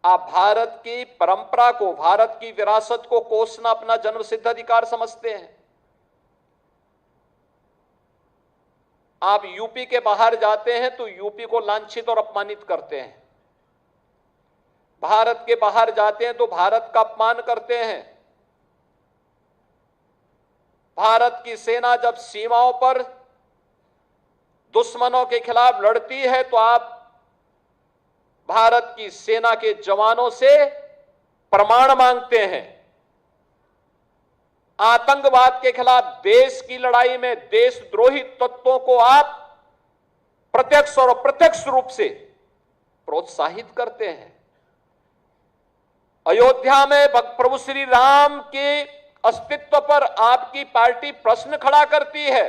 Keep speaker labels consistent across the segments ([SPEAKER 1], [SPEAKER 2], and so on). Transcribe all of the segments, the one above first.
[SPEAKER 1] आप भारत की परंपरा को, भारत की विरासत को कोसना अपना जन्मसिद्ध अधिकार समझते हैं। आप यूपी के बाहर जाते हैं तो यूपी को लांछित और अपमानित करते हैं, भारत के बाहर जाते हैं तो भारत का अपमान करते हैं। भारत की सेना जब सीमाओं पर दुश्मनों के खिलाफ लड़ती है तो आप भारत की सेना के जवानों से प्रमाण मांगते हैं। आतंकवाद के खिलाफ देश की लड़ाई में देशद्रोही तत्वों को आप प्रत्यक्ष और अप्रत्यक्ष रूप से प्रोत्साहित करते हैं। अयोध्या में प्रभु श्री राम के अस्तित्व पर आपकी पार्टी प्रश्न खड़ा करती है,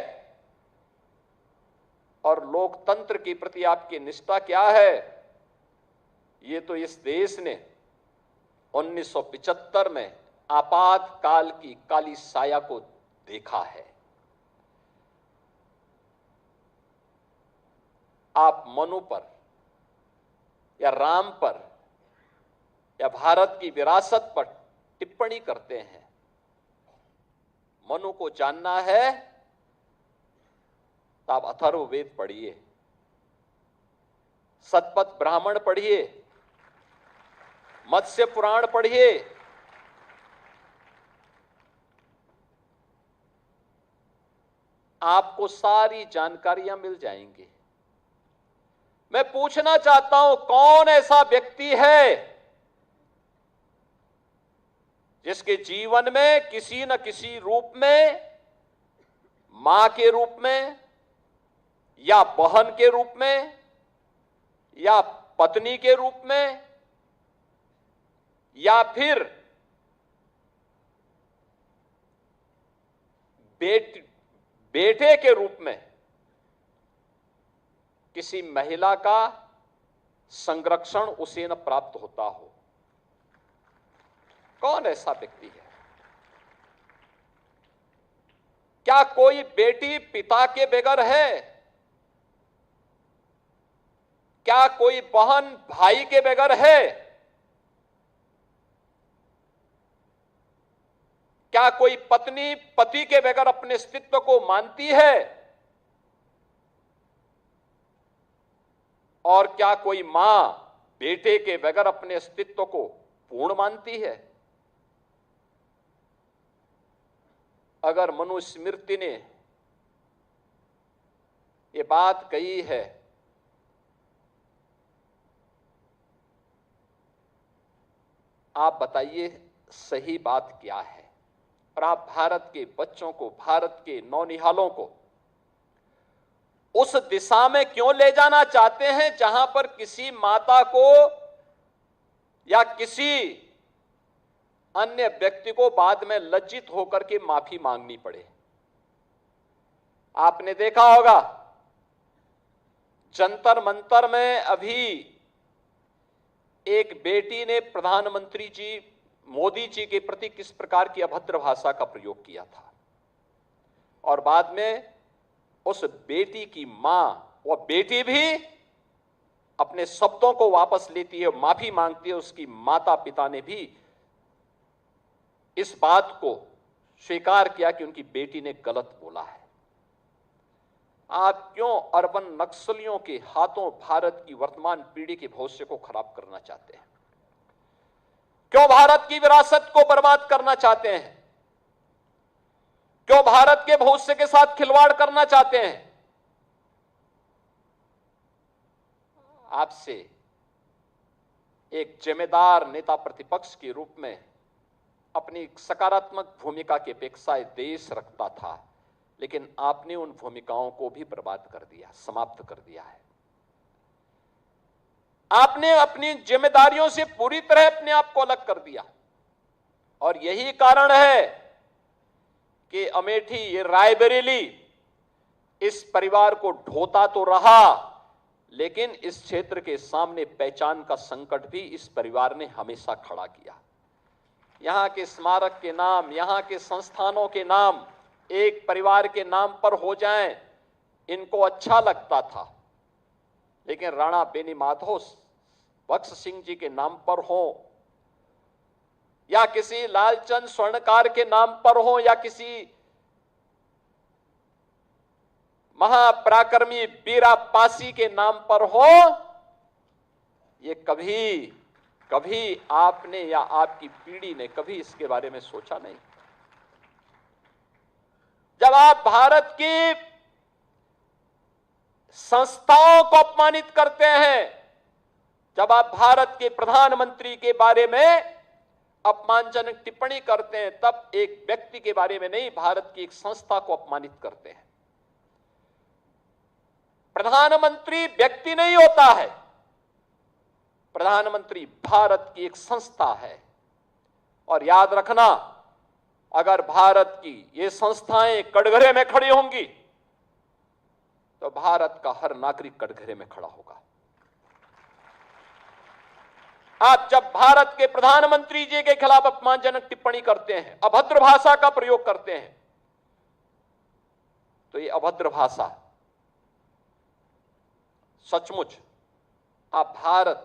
[SPEAKER 1] और लोकतंत्र के प्रति आपकी निष्ठा क्या है, ये तो इस देश ने 1975 में आपातकाल की काली साया को देखा है। आप मनु पर या राम पर या भारत की विरासत पर टिप्पणी करते हैं। मनु को जानना है तो आप अथर्ववेद पढ़िए, शतपथ ब्राह्मण पढ़िए, मत्स्य पुराण पढ़िए। आपको सारी जानकारियां मिल जाएंगी। मैं पूछना चाहता हूं, कौन ऐसा व्यक्ति है जिसके जीवन में किसी न किसी रूप में, मां के रूप में या बहन के रूप में या पत्नी के रूप में या फिर बेटे के रूप में किसी महिला का संरक्षण उसे न प्राप्त होता हो? कौन ऐसा व्यक्ति है? क्या कोई बेटी पिता के बगैर है? क्या कोई बहन भाई के बगैर है? क्या कोई पत्नी पति के बगैर अपने अस्तित्व को मानती है? और क्या कोई मां बेटे के बगैर अपने अस्तित्व को पूर्ण मानती है? अगर मनुस्मृति ने ये बात कही है, आप बताइए सही बात क्या है? और आप भारत के बच्चों को, भारत के नौनिहालों को उस दिशा में क्यों ले जाना चाहते हैं जहां पर किसी माता को या किसी अन्य व्यक्ति को बाद में लज्जित होकर के माफी मांगनी पड़े? आपने देखा होगा जंतर मंतर में अभी एक बेटी ने प्रधानमंत्री जी मोदी जी के प्रति किस प्रकार की अभद्र भाषा का प्रयोग किया था, और बाद में उस बेटी की मां, वह बेटी भी अपने शब्दों को वापस लेती है, माफी मांगती है। उसकी माता पिता ने भी इस बात को स्वीकार किया कि उनकी बेटी ने गलत बोला है। आप क्यों अर्बन नक्सलियों के हाथों भारत की वर्तमान पीढ़ी के भविष्य को खराब करना चाहते हैं? क्यों भारत की विरासत को बर्बाद करना चाहते हैं? क्यों भारत के भविष्य के साथ खिलवाड़ करना चाहते हैं? आपसे एक जिम्मेदार नेता प्रतिपक्ष के रूप में अपनी सकारात्मक भूमिका की अपेक्षा देश रखता था, लेकिन आपने उन भूमिकाओं को भी बर्बाद कर दिया, समाप्त कर दिया है। आपने अपनी जिम्मेदारियों से पूरी तरह अपने आप को अलग कर दिया, और यही कारण है कि अमेठी, ये रायबरेली इस परिवार को ढोता तो रहा, लेकिन इस क्षेत्र के सामने पहचान का संकट भी इस परिवार ने हमेशा खड़ा किया। यहां के स्मारक के नाम, यहां के संस्थानों के नाम एक परिवार के नाम पर हो जाएं, इनको अच्छा लगता था, लेकिन राणा बेनीमाधव बख्श सिंह जी के नाम पर हो, या किसी लालचंद स्वर्णकार के नाम पर हो, या किसी महापराक्रमी बीरा पासी के नाम पर हो, ये कभी आपने या आपकी पीढ़ी ने कभी इसके बारे में सोचा नहीं। जब आप भारत की संस्थाओं को अपमानित करते हैं, जब आप भारत के प्रधानमंत्री के बारे में अपमानजनक टिप्पणी करते हैं, तब एक व्यक्ति के बारे में नहीं, भारत की एक संस्था को अपमानित करते हैं। प्रधानमंत्री व्यक्ति नहीं होता है, प्रधानमंत्री भारत की एक संस्था है। और याद रखना, अगर भारत की ये संस्थाएं कटघरे में खड़ी होंगी तो भारत का हर नागरिक कटघरे में खड़ा होगा। आप जब भारत के प्रधानमंत्री जी के खिलाफ अपमानजनक टिप्पणी करते हैं, अभद्र भाषा का प्रयोग करते हैं, तो ये अभद्र भाषा सचमुच आप भारत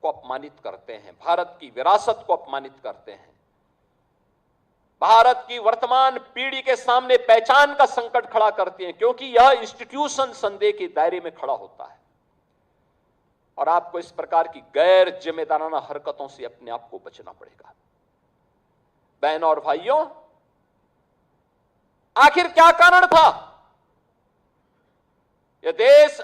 [SPEAKER 1] को अपमानित करते हैं, भारत की विरासत को अपमानित करते हैं, भारत की वर्तमान पीढ़ी के सामने पहचान का संकट खड़ा करते हैं, क्योंकि यह इंस्टीट्यूशन संदेह के दायरे में खड़ा होता है। और आपको इस प्रकार की गैर जिम्मेदाराना हरकतों से अपने आप को बचना पड़ेगा। बहनों और भाइयों, आखिर क्या कारण था? यह देश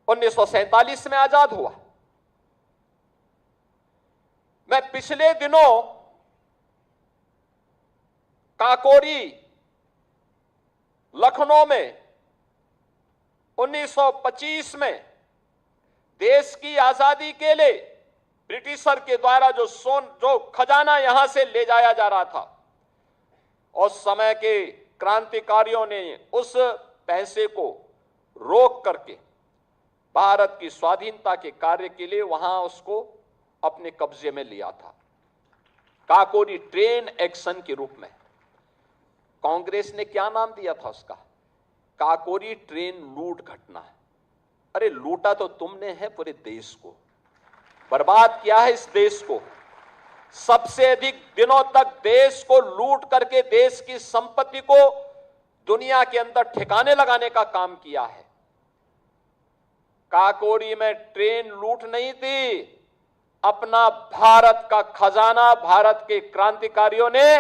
[SPEAKER 1] 1947 में आजाद हुआ। मैं पिछले दिनों काकोरी, लखनऊ में 1925 में देश की आजादी के लिए ब्रिटिशर के द्वारा जो खजाना यहां से ले जाया जा रहा था, उस समय के क्रांतिकारियों ने उस पैसे को रोक करके भारत की स्वाधीनता के कार्य के लिए वहां उसको अपने कब्जे में लिया था, काकोरी ट्रेन एक्शन के रूप में। कांग्रेस ने क्या नाम दिया था उसका? काकोरी ट्रेन लूट घटना। अरे लूटा तो तुमने है पूरे देश को, बर्बाद किया है इस देश को। सबसे अधिक दिनों तक देश को लूट करके देश की संपत्ति को दुनिया के अंदर ठिकाने लगाने का काम किया है। काकोरी में ट्रेन लूट नहीं थी, अपना भारत का खजाना भारत के क्रांतिकारियों ने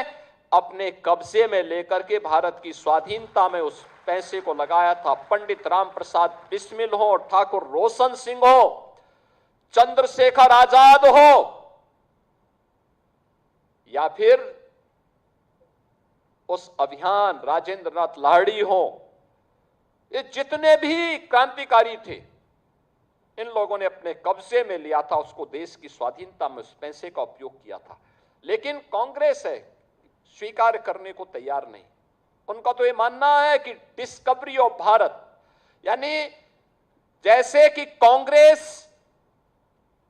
[SPEAKER 1] अपने कब्जे में लेकर के भारत की स्वाधीनता में उस पैसे को लगाया था। पंडित राम प्रसाद बिस्मिल हो, ठाकुर रोशन सिंह हो, चंद्रशेखर आजाद हो, या फिर उस अभियान राजेंद्र नाथ लाहिड़ी हो, ये जितने भी क्रांतिकारी थे, इन लोगों ने अपने कब्जे में लिया था उसको, देश की स्वाधीनता में उस पैसे का उपयोग किया था। लेकिन कांग्रेस है स्वीकार करने को तैयार नहीं। उनका तो ये मानना है कि डिस्कवरी ऑफ भारत, यानी जैसे कि कांग्रेस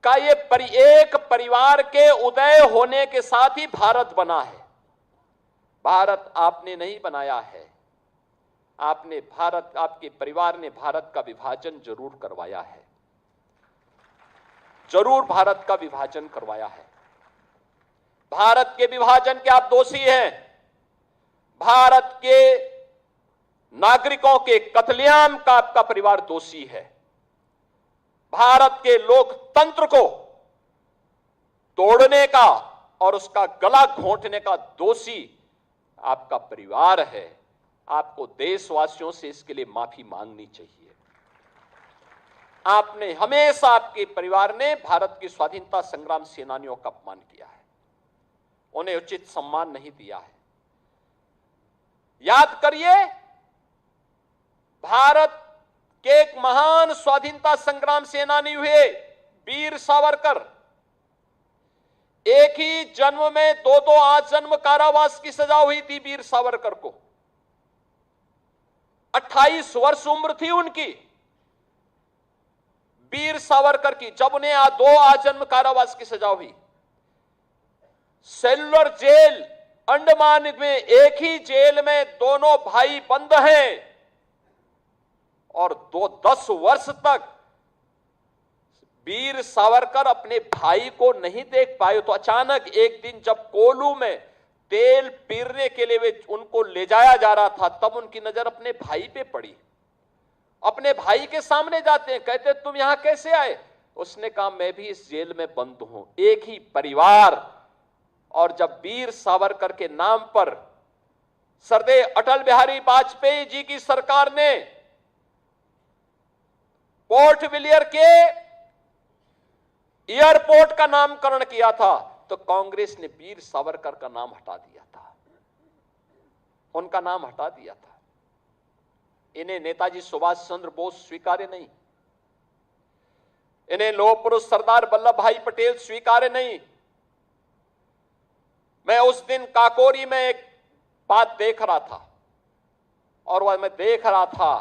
[SPEAKER 1] का ये एक परिवार के उदय होने के साथ ही भारत बना है। भारत आपने नहीं बनाया है, आपके परिवार ने भारत का विभाजन जरूर करवाया है, जरूर भारत का विभाजन करवाया है। भारत के विभाजन के आप दोषी हैं। भारत के नागरिकों के कत्लेआम का आपका परिवार दोषी है। भारत के लोकतंत्र को तोड़ने का और उसका गला घोंटने का दोषी आपका परिवार है। आपको देशवासियों से इसके लिए माफी मांगनी चाहिए। आपने हमेशा, आपके परिवार ने भारत की स्वाधीनता संग्राम सेनानियों का अपमान किया है, उन्हें उचित सम्मान नहीं दिया है। याद करिए, भारत के एक महान स्वाधीनता संग्राम सेनानी हुए वीर सावरकर। एक ही जन्म में दो आजन्म कारावास की सजा हुई थी वीर सावरकर को। 28 वर्ष उम्र थी उनकी, वीर सावरकर की, जब उन्हें 2 आजन्म कारावास की सजा हुई। सेलुलर जेल अंडमान में, एक ही जेल में दोनों भाई बंद हैं। और 10 वर्ष तक वीर सावरकर अपने भाई को नहीं देख पाए, तो अचानक एक दिन जब कोल्लू में तेल पीरने के लिए वे उनको ले जाया जा रहा था, तब उनकी नजर अपने भाई पे पड़ी। अपने भाई के सामने जाते हैं, कहते तुम यहां कैसे आए? उसने कहा मैं भी इस जेल में बंद हूं, एक ही परिवार। और जब वीर सावरकर के नाम पर सरदेव अटल बिहारी वाजपेयी जी की सरकार ने पोर्ट विलियर के एयरपोर्ट का नामकरण किया था, तो कांग्रेस ने वीर सावरकर का नाम हटा दिया था, उनका नाम हटा दिया था। इन्हें नेताजी सुभाष चंद्र बोस स्वीकार्य नहीं, इन्हें लौह पुरुष सरदार वल्लभ भाई पटेल स्वीकार्य नहीं। मैं उस दिन काकोरी में एक बात देख रहा था, और वह मैं देख रहा था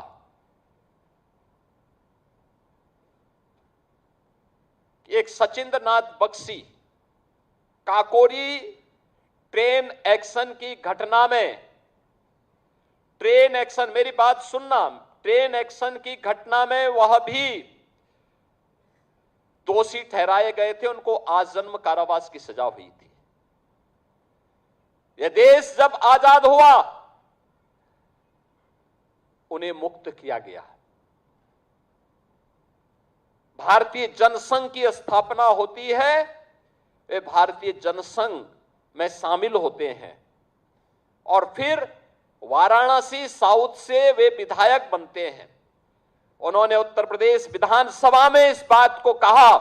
[SPEAKER 1] कि एक सचिंद्र नाथ बख्शी काकोरी ट्रेन एक्शन की घटना में, ट्रेन एक्शन, मेरी बात सुनना, ट्रेन एक्शन की घटना में वह भी दोषी ठहराए गए थे, उनको आजीवन कारावास की सजा हुई थी। यह देश जब आजाद हुआ उन्हें मुक्त किया गया। भारतीय जनसंघ की स्थापना होती है, वे भारतीय जनसंघ में शामिल होते हैं, और फिर वाराणसी साउथ से वे विधायक बनते हैं। उन्होंने उत्तर प्रदेश विधानसभा में इस बात को कहा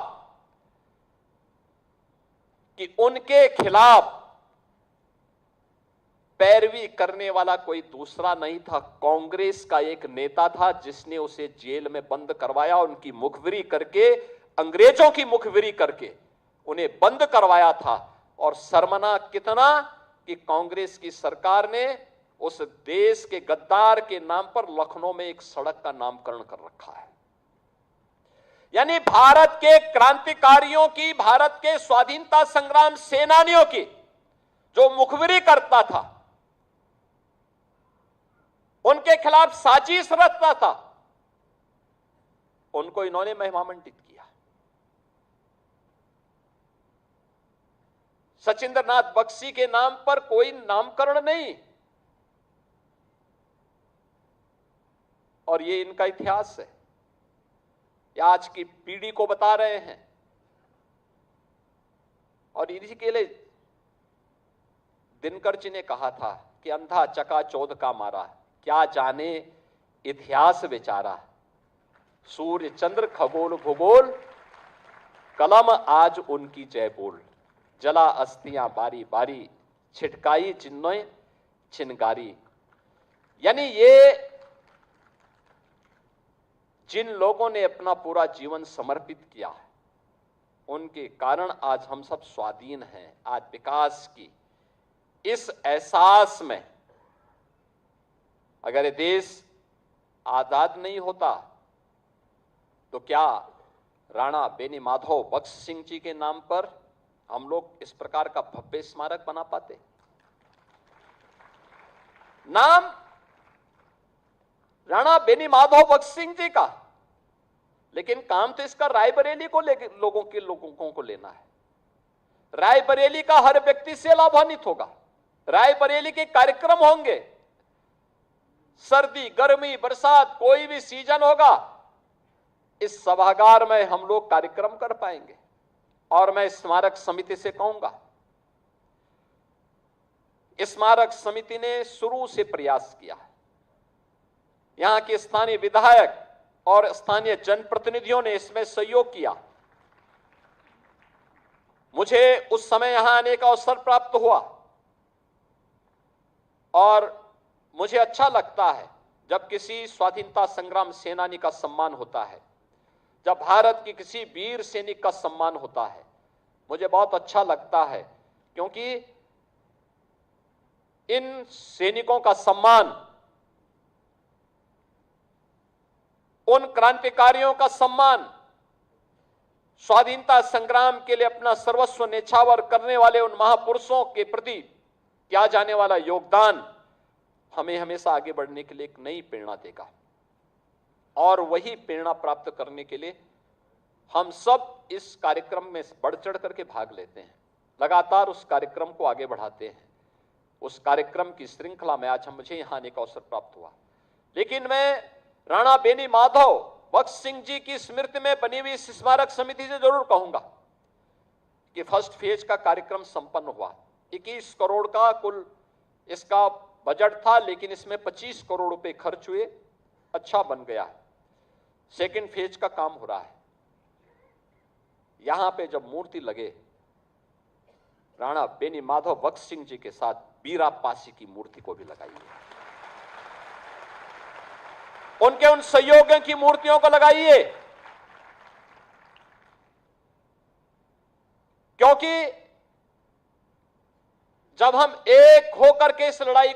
[SPEAKER 1] कि उनके खिलाफ पैरवी करने वाला कोई दूसरा नहीं था, कांग्रेस का एक नेता था जिसने उसे जेल में बंद करवाया, उनकी मुखबिरी करके, अंग्रेजों की मुखबिरी करके उन्हें बंद करवाया था। और शर्मनाक कितना कि कांग्रेस की सरकार ने उस देश के गद्दार के नाम पर लखनऊ में एक सड़क का नामकरण कर रखा है। यानी भारत के क्रांतिकारियों की, भारत के स्वाधीनता संग्राम सेनानियों की जो मुखबिरी करता था, उनके खिलाफ साजिश रचता था, उनको इन्होंने महिमामंडित किया। सचिंद्र नाथ बख्शी के नाम पर कोई नामकरण नहीं, और ये इनका इतिहास है, ये आज की पीढ़ी को बता रहे हैं। और इसी के लिए दिनकर जी ने कहा था कि अंधा चकाचौंध का मारा, क्या जाने इतिहास बेचारा, सूर्य चंद्र खगोल भूगोल, कलम आज उनकी जय बोल, जला अस्थियां बारी बारी, छिटकाई चिन्हों चिनगारी। यानी ये जिन लोगों ने अपना पूरा जीवन समर्पित किया है, उनके कारण आज हम सब स्वाधीन हैं। आज विकास की इस एहसास में, अगर ये देश आजाद नहीं होता तो क्या राणा बेनी माधव बख्श सिंह जी के नाम पर हम लोग इस प्रकार का भव्य स्मारक बना पाते? नाम राणा बेनी माधव बख्श सिंह जी का, लेकिन काम तो इसका रायबरेली को लोगों को लेना है। रायबरेली का हर व्यक्ति से लाभान्वित होगा, रायबरेली के कार्यक्रम होंगे, सर्दी गर्मी बरसात कोई भी सीजन होगा, इस सभागार में हम लोग कार्यक्रम कर पाएंगे। और मैं स्मारक समिति से कहूंगा, स्मारक समिति ने शुरू से प्रयास किया है, यहां के स्थानीय विधायक और स्थानीय जनप्रतिनिधियों ने इसमें सहयोग किया। मुझे उस समय यहां आने का अवसर प्राप्त हुआ, और मुझे अच्छा लगता है जब किसी स्वाधीनता संग्राम सेनानी का सम्मान होता है, जब भारत की किसी वीर सैनिक का सम्मान होता है, मुझे बहुत अच्छा लगता है, क्योंकि इन सैनिकों का सम्मान, उन क्रांतिकारियों का सम्मान, स्वाधीनता संग्राम के लिए अपना सर्वस्व न्यौछावर करने वाले उन महापुरुषों के प्रति किया जाने वाला योगदान हमें हमेशा आगे बढ़ने के लिए एक नई प्रेरणा देगा। और वही प्रेरणा प्राप्त करने के लिए हम सब इस कार्यक्रम में बढ़ चढ़ करके भाग लेते हैं, लगातार उस कार्यक्रम को आगे बढ़ाते हैं। उस कार्यक्रम की श्रृंखला में आज मुझे यहां आने का अवसर प्राप्त हुआ। लेकिन मैं राणा बेनी माधव भगत सिंह जी की स्मृति में बनी हुई इस स्मारक समिति से जरूर कहूंगा कि फर्स्ट फेज का कार्यक्रम संपन्न हुआ। 21 करोड़ का कुल इसका बजट था, लेकिन इसमें 25 करोड़ रुपए खर्च हुए, अच्छा बन गया है। सेकंड फेज का काम हो रहा है। यहां पे जब मूर्ति लगे, राणा बेनी माधव भगत सिंह जी के साथ बीरा पासी की मूर्ति को भी लगाइए, उनके उन सहयोगियों की मूर्तियों को लगाइए, क्योंकि जब हम एक होकर के इस लड़ाई